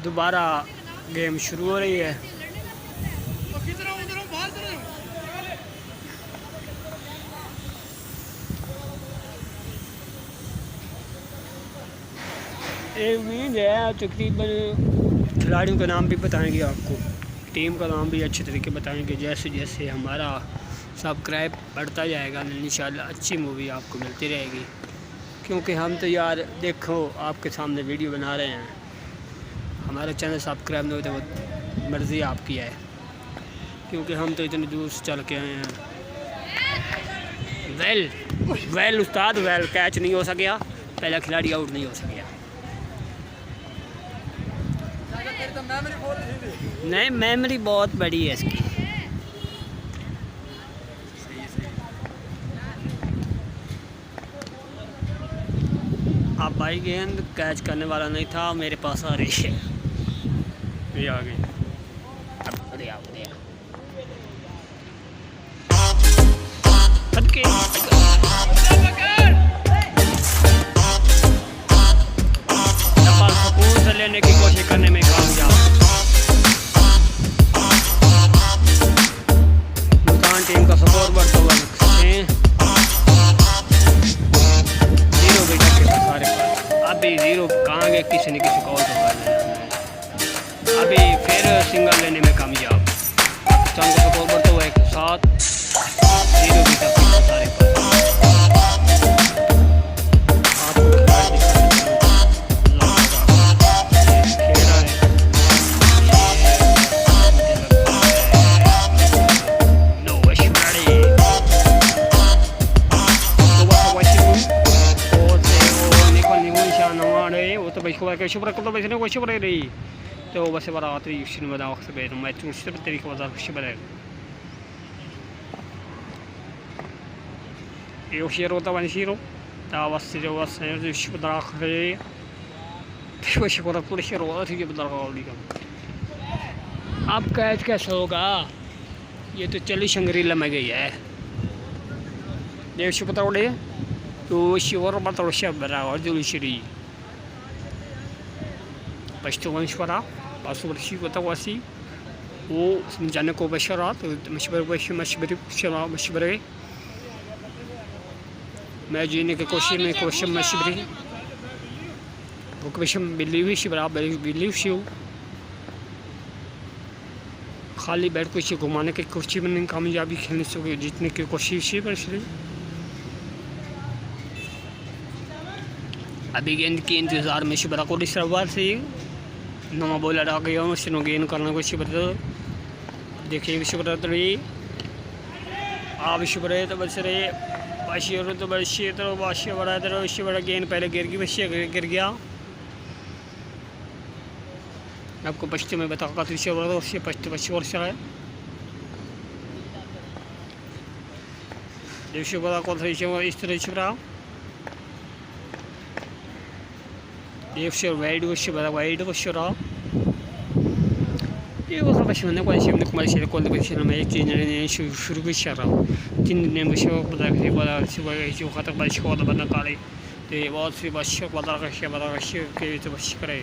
दोबारा गेम शुरू हो रही है। एक उम्मीद है तकरीबन खिलाड़ियों का नाम भी बताएंगे, आपको टीम का नाम भी अच्छे तरीके बताएंगे। जैसे जैसे हमारा सब्सक्राइब बढ़ता जाएगा इंशाल्लाह अच्छी मूवी आपको मिलती रहेगी। क्योंकि हम तो यार देखो आपके सामने वीडियो बना रहे हैं, हमारा चैनल सब्सक्राइब नहीं होता तो मर्ज़ी आपकी है, क्योंकि हम तो इतनी दूर से चल के आए हैं। वेल उस्ताद वेल, कैच नहीं हो सकेगा, पहला खिलाड़ी आउट नहीं हो सकेगा। नहीं मेमोरी बहुत बड़ी है इसकी। अब भाई गेंद कैच करने वाला नहीं था, मेरे पास आ रही है, ये आ गई। सुकून से लेने की कोशिश करने में कामयाब। मुल्तान टीम का स्कोर बढ़ता हुआ 0 विकेट के सारे पर। अभी 0 कहाँ गए, किसी ने किसी को अभी फिर सिंगल लेने में कामयाब। पाकिस्तान का स्कोर बढ़ता हुआ 7 0 विकेट के सारे पर। तो बस बरात मैच तरीके होता अब कैच कैसे होगा, ये तो चली शंगरीला में गई है। देवश बताओ तो शिवर बताओ शबरा और जुलश्री पश्चिमेश्वरा बासुवर्षी बतावासी वो जाने को बशरा तो मशवरे मैं जीने के कोशिश में क्वेश्चन मशवरे वो क्वेश्चन बिलीव शिवरा बिलीव शिव खाली बैठ को इसे घुमाने की कोशिश में नहीं कामयाबी खेलने से जीतने की कोशिश ही बशरी। अभी गेंद के इंतज़ार में शिवरा को डिस्टर्बार से नवा बॉलर आ गया, उसने गेंद करना को शिवरा देखिए शिवरा तो आप शिवरा तो बस रहे बाशियर तो बशिए तो बाशिया बड़ा तो शिवरा गेंद पहले गिर गई, बशिया गिर गया। आपको पश्चिम में बताऊँगा तो शिवरा तो उससे पश्चिम वर्ष है शिवरा को इस तरह शिवरा वाइड वाइड वशरा ये वो सब शून्य को ऐसे हमने कुमारी शेर को लेकर में एक चीज़ ने शुरू की शरा तीन ने मुझे पता है बड़ा सुबह जो खतक बारिश को बना काले तो ये बहुत सी बारिश को बता के तो बारिश करे।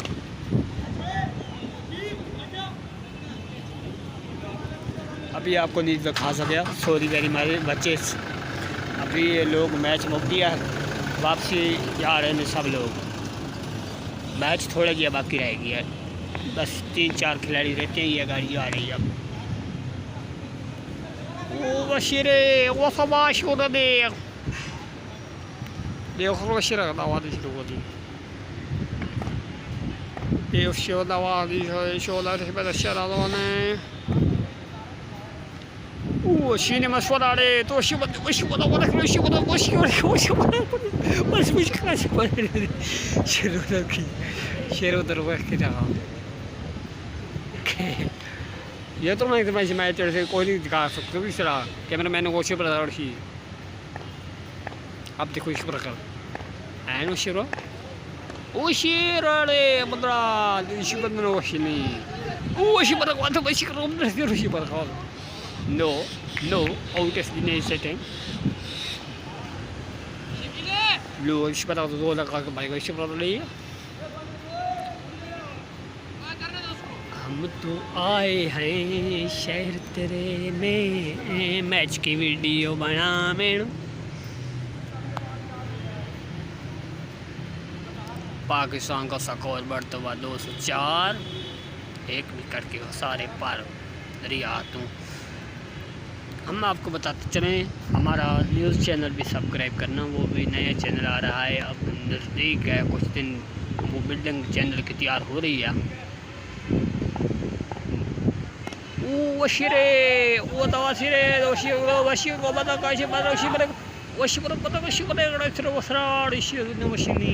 अभी आपको नींद दिखा सके सॉरी वेरी मारे बच्चे। अभी ये लोग मैच मुक दिया, वापसी जा रहे हैं सब लोग, मैच थोड़ा जिया बाकी रह गया है, बस 3-4 खिलाड़ी रहते हैं। ये गाड़ी आ रही है अब वो बशीरे वो फबाश हो दे देखो बशीरा का दावा शुरू हो दी ये शो दावा दी शोला से बस शरा ने वो शीने मशवरा रे तो शिवत शिवत वो शिवत वो शिवत बस मुश्किल से शेर उधर के जगह ये तो मैं मैच से कोई नहीं दिखा सकता इस तरह कैमरा मैन वो शिव रही। अब देखो इस प्रकार है नो शिव वो शेर रे बदरा शिव वो शिनी वो शिव तो बस Shiv no no out of the setting लो शिव तो लगा के भाई शिव रही हम तो आए हैं शहर तेरे में, मैच की वीडियो बना में। पाकिस्तान का स्कोर बढ़ता हुआ 204, एक विकेट के सारे पार रियात हूँ। हम आपको बताते चलें, हमारा न्यूज़ चैनल भी सब्सक्राइब करना, वो भी नया चैनल आ रहा है, अब नज़दीक है, कुछ दिन वो बिल्डिंग चैनल की तैयार हो रही है। वशीरे वो तो वशीरे वशीर को बता कैसे बता वशीर बता वशीर बता वसराड़ वशीनी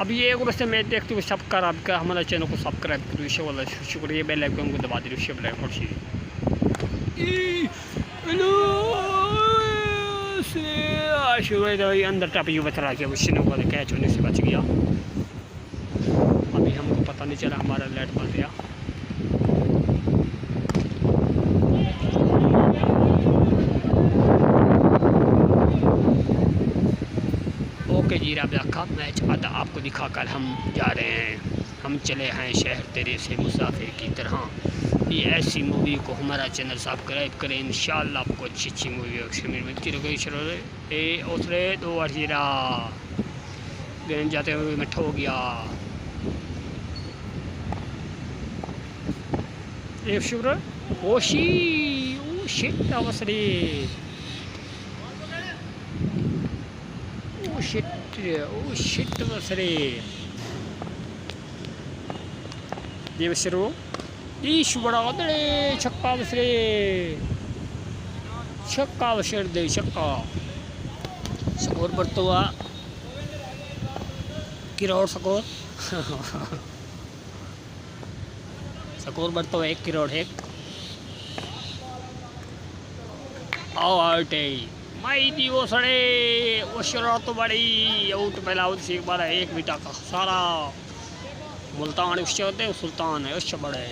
अब ये को बस मैं देखती हूँ सब्सक्राइब आपका हमारा चैनल को सब्सक्राइब करो इसे वाला शुक्रिया, बेल आइकन को दबा दीजिए, शेयर लाइक और शेयर। हेलो से शुरू तो अंदर टप यू बता रहा कि वो शिनो वाले कैच होने से बच गया। अभी हमको पता नहीं चला हमारा लाइट बंद गया। ओके जी, रब रखा मैच आता आपको दिखाकर हम जा रहे हैं। हम चले हैं शहर तेरे से मुसाफिर की तरह। ये ऐसी मूवी को हमारा चैनल सब्सक्राइब करें, इंशाल्लाह आपको अच्छी अच्छी मूवी मिलती रहेगी। उसरे दो अर्जीरा गेंद जाते हुए मठ हो गया। एक शुक्र ओशी ओ शिट अवसरे ओ शिट अवसरे ये बसरो ईश बड़ा दे छक्का अवसरे छक्का अवसर दे छक्का स्कोर बढ़ता हुआ किरोड़ स्कोर स्कोर बढ़ता हुआ 1 करोड़ 1 आउट माई दी वो सड़े वो शरारत तो बड़ी आउट पहला आउट से एक बार 1 विकेट का सारा मुल्तान उससे होते सुल्तान है उससे बड़े।